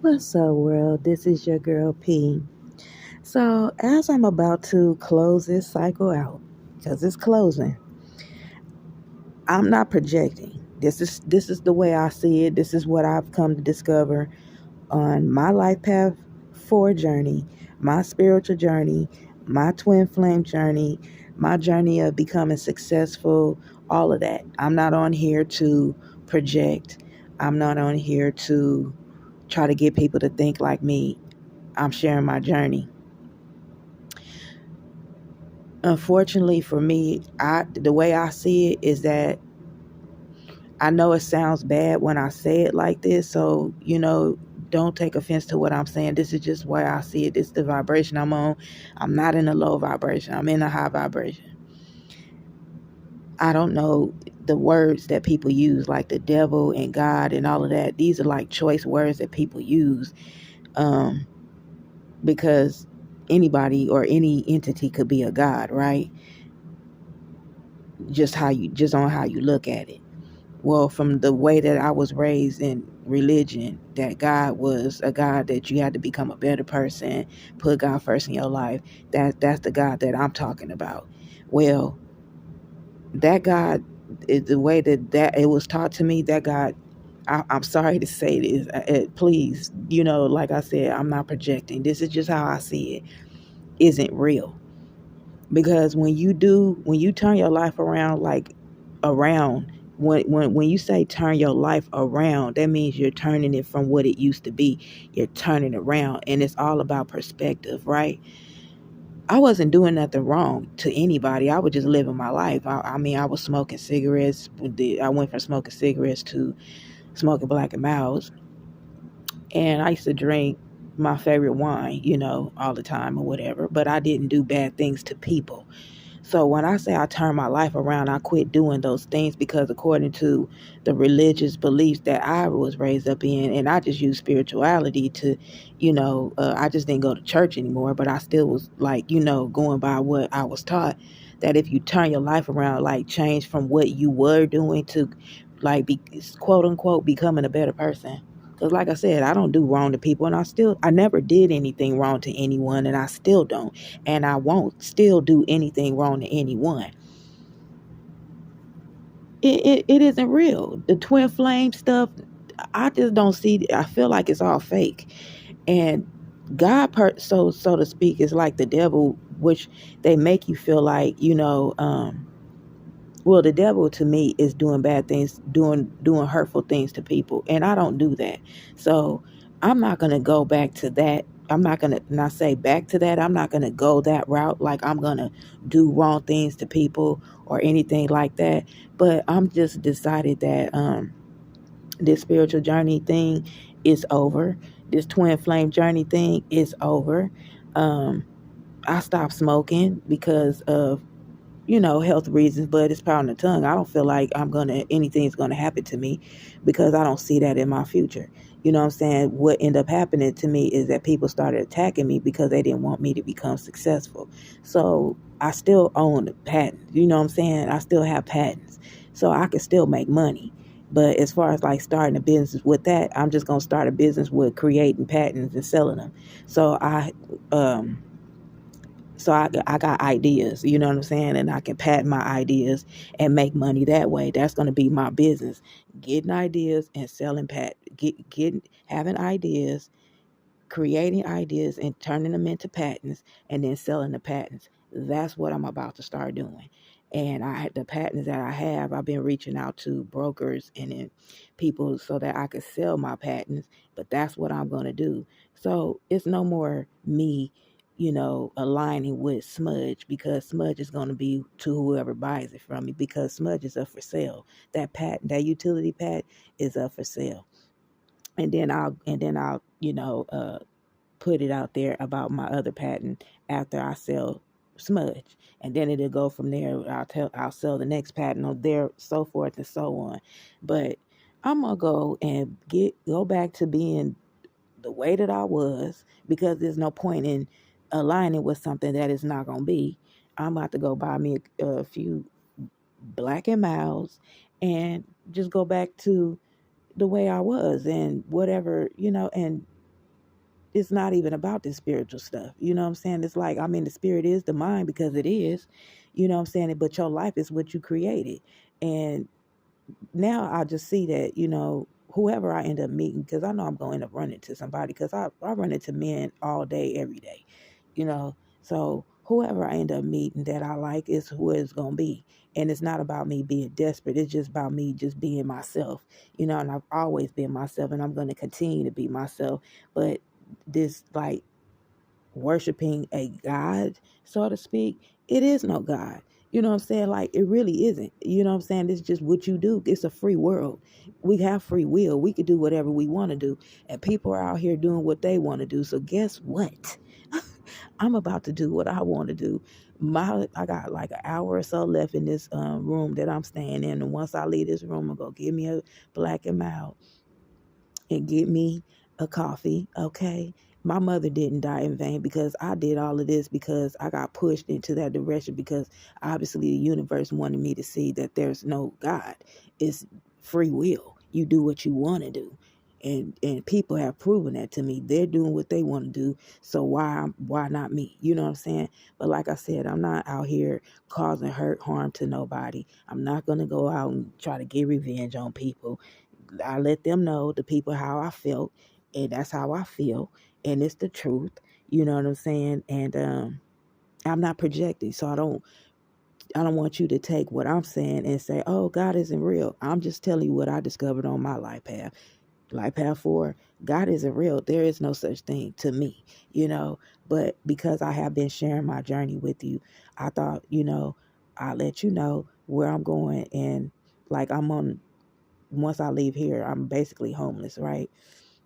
What's up, world? This is your girl P. So, as I'm about to close this cycle out, because it's closing, I'm not projecting. This is the way I see it. This is what I've come to discover on my life path for journey, my spiritual journey, my twin flame journey, my journey of becoming successful, all of that. I'm not on here to project. I'm not on here to try to get people to think like me. I'm sharing my journey. Unfortunately for me, the way I see it is that I know it sounds bad when I say it like this, so don't take offense to what I'm saying. This is just why I see it. This is the vibration I'm on. I'm not in a low vibration. I'm in a high vibration. I don't know the words that people use, like the devil and God and all of that. These are like choice words that people use, um, because anybody or any entity could be a god, right? Just on how you look at it. Well, from the way that I was raised in religion, that God was a God that you had to become a better person, put God first in your life. That's the God that I'm talking about. Well, that God is the way that it was taught to me. That God, I'm sorry to say this, please, like I said, I'm not projecting. This is just how I see it. Isn't real. Because when you turn your life around, like around, when you say turn your life around, that means you're turning it from what it used to be. You're turning it around, and it's all about perspective, right? I wasn't doing nothing wrong to anybody. I was just living my life. I mean, I was smoking cigarettes. I went from smoking cigarettes to smoking Black and Milds, and I used to drink my favorite wine, all the time or whatever. But I didn't do bad things to people. So when I say I turned my life around, I quit doing those things because according to the religious beliefs that I was raised up in, and I just used spirituality to, I just didn't go to church anymore, but I still was like, going by what I was taught, that if you turn your life around, like change from what you were doing to like be quote unquote becoming a better person. Because like I said, I don't do wrong to people, and I never did anything wrong to anyone, and I still don't, and I won't still do anything wrong to anyone. It isn't real. The twin flame stuff, I just don't see. I feel like it's all fake, and God, so to speak, is like the devil, which they make you feel like well, the devil to me is doing bad things, doing hurtful things to people, and I don't do that. So I'm not gonna go back to that. I'm not gonna not say back to that. I'm not gonna go that route. Like I'm gonna do wrong things to people or anything like that. But I'm just decided that this spiritual journey thing is over. This twin flame journey thing is over. Um, I stopped smoking because of health reasons, but it's power on the tongue. I don't feel like anything's gonna happen to me because I don't see that in my future. You know what I'm saying? What ended up happening to me is that people started attacking me because they didn't want me to become successful. So I still own the patent. You know what I'm saying? I still have patents. So I can still make money. But as far as like starting a business with that, I'm just gonna start a business with creating patents and selling them. So um I got ideas, you know what I'm saying? And I can patent my ideas and make money that way. That's going to be my business. Getting ideas and selling getting having ideas, creating ideas and turning them into patents and then selling the patents. That's what I'm about to start doing. And the patents that I have, I've been reaching out to brokers and then people so that I could sell my patents, but that's what I'm going to do. So it's no more me, aligning with Smudge, because Smudge is going to be to whoever buys it from me, because Smudge is up for sale. That patent, that utility patent is up for sale. And then I'll put it out there about my other patent after I sell Smudge, and then it'll go from there. I'll sell the next patent on there, so forth and so on. But I'm gonna go and go back to being the way that I was, because there's no point in aligning with something that is not gonna be. I'm about to go buy me a few Black and Milds and just go back to the way I was and whatever, and it's not even about this spiritual stuff. You know what I'm saying? It's like, I mean, the spirit is the mind because it is, you know what I'm saying? But your life is what you created. And now I just see that, whoever I end up meeting, because I know I'm going to end up running to somebody, because I run into men all day, every day, you know. So whoever I end up meeting that I like is who it's going to be. And it's not about me being desperate. It's just about me just being myself, and I've always been myself, and I'm going to continue to be myself. But this, like, worshiping a God, so to speak, it is no God. You know what I'm saying? Like, it really isn't. You know what I'm saying? It's just what you do. It's a free world. We have free will. We could do whatever we want to do. And people are out here doing what they want to do. So guess what? I'm about to do what I want to do. I got like an hour or so left in this room that I'm staying in. And once I leave this room, I'm going to give me a Black and Mild and get me a coffee, okay? My mother didn't die in vain, because I did all of this because I got pushed into that direction, because obviously the universe wanted me to see that there's no God. It's free will. You do what you want to do. And people have proven that to me. They're doing what they want to do. So why not me? You know what I'm saying? But like I said, I'm not out here causing hurt, harm to nobody. I'm not going to go out and try to get revenge on people. I let them know, the people, how I felt, and that's how I feel, and it's the truth. You know what I'm saying? And I'm not projecting, so I don't want you to take what I'm saying and say, "Oh, God isn't real." I'm just telling you what I discovered on my life path. Life path 4, God isn't real. There is no such thing to me, But because I have been sharing my journey with you, I thought, I'll let you know where I'm going, and like once I leave here, I'm basically homeless, right?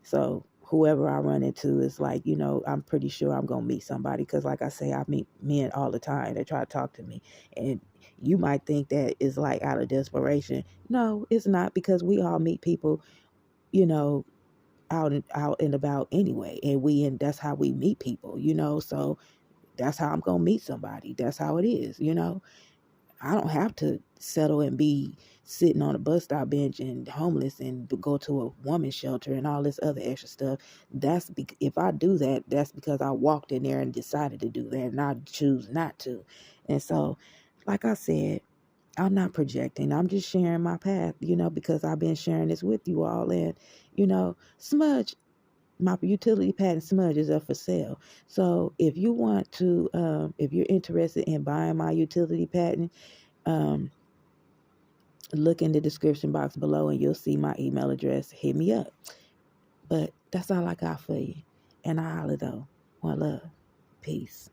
So whoever I run into is like, I'm pretty sure I'm going to meet somebody, because like I say, I meet men all the time that try to talk to me. And you might think that is like out of desperation. No, it's not, because we all meet people, you know, out and about anyway. And that's how we meet people. So that's how I'm going to meet somebody. That's how it is. I don't have to settle and be sitting on a bus stop bench and homeless and go to a woman's shelter and all this other extra stuff. If I do that, that's because I walked in there and decided to do that, and I choose not to. And so, like I said, I'm not projecting. I'm just sharing my path, because I've been sharing this with you all. And, Smudge, my utility patent Smudge is up for sale. So if you want to, if you're interested in buying my utility patent, um, look in the description box below and you'll see my email address. Hit me up. But that's all I got for you. And I holler though. One love. Peace.